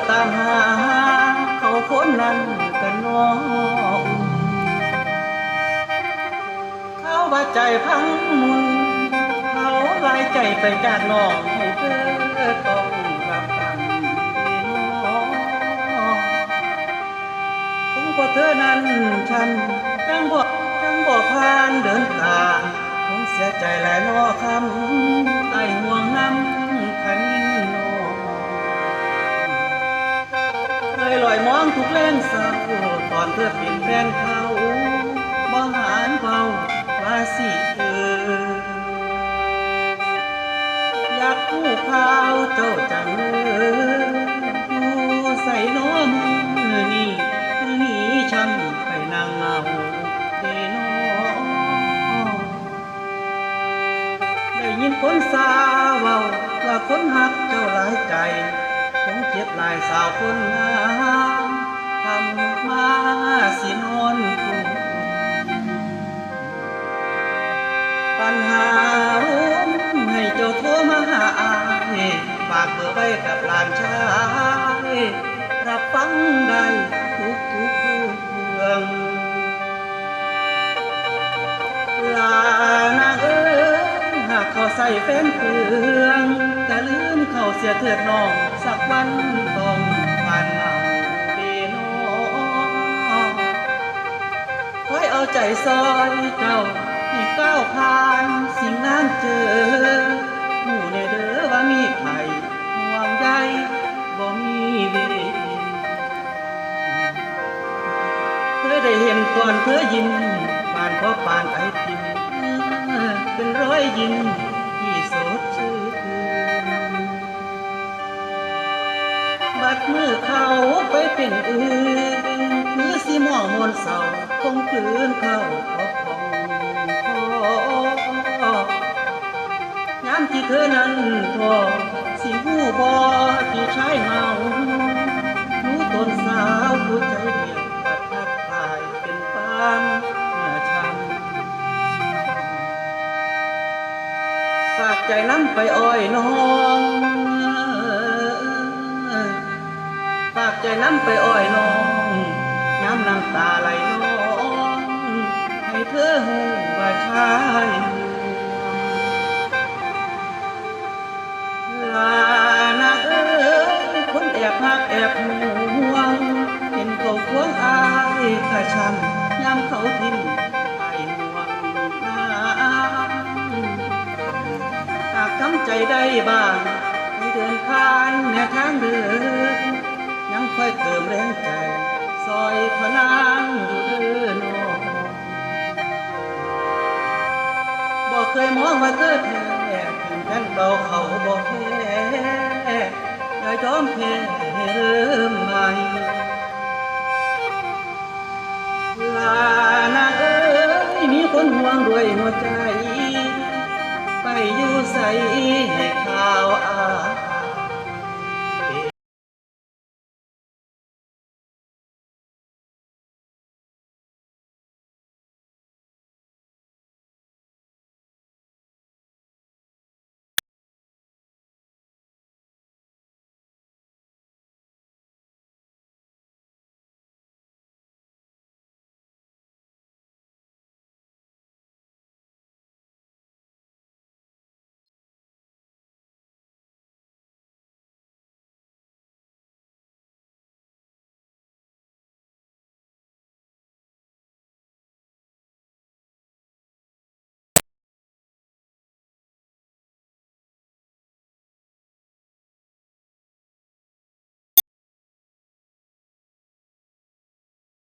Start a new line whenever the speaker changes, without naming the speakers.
ตามหาเขาคนนั้นกันน้องเขาว่าใจพังมุนเขาลายใจไปจากน้องให้เธอต้องรับกันน้องคงเพราะเธอนั้นฉันจังบอกผ่านเดินทางคงเสียใจหลายล้อคำไอ้ห่วงน้ำคันน้องเคยลอยมองทุกแรงเศร้าตอนเธอเป็นแฟนเขาบ่หานเบาว่าสิอยากคู่ข่าวเจ้าจังอยู่ใส่น้อมือนี่ฉันไปนางเงาเดนอได้ยินคนสาวเว้าว่าคนหักเจ้าหลายใจคงเจ็บหลายสาวคนงามทำมาสินอนกูปัญหาให้เจ้าโทรมาหาอายฝากเบอร์ไว้กับหลานชายรับฟังได้ทุกเรื่องลานางหากเขาใส่แฟนเพื่องแต่ลืมเขาเสียเถิดน้องสักวันต้องผ่านเงาเดนอคอยเอาใจซอยเจ้าให้ก้าวผ่านสิ่งนั้นเจอหูในเด้อว่ามีใครห่วงใยบ่มีเวเธอได้เห็นก่อนเธอยิ้มปานเพราะปานไอติมเป็นรอยยิ้มที่สดชื่นบัดมือเขาไปเป็นอื่นคือสิมองมนเศร้าคงกลืนเข้าย้ำที่เธอนั้นทอสิหูบอที่ชายเมารู้ตนสาวผู้ใจเดียวปัดทักทายเป็นปานเมื่อช้ำฝากใจน้ำไปอ้อยน้องฝากใจน้ำไปอ้อยน้องย้ำน้ำตาไหลน้องให้เธอหูว่าชายลานางคนแอบหักแอบห่วงเห็นเขาควงอายข้าช้ำย้ำเขาทิ้งไอ้ห่วงน้ำหากทำใจได้บ้างให้เดินผ่านแนวทางเดินยังค่อยเติมแรงใจซอยพนางอยู่เดินน้องบอกเคยมองว่าเธอแท้แฟนเก่าเขาบอกแพ้อย่ายอมแพ้เริ่มใหม่ลานางมีคนห่วงด้วยหัวใจไปอยู่ใส่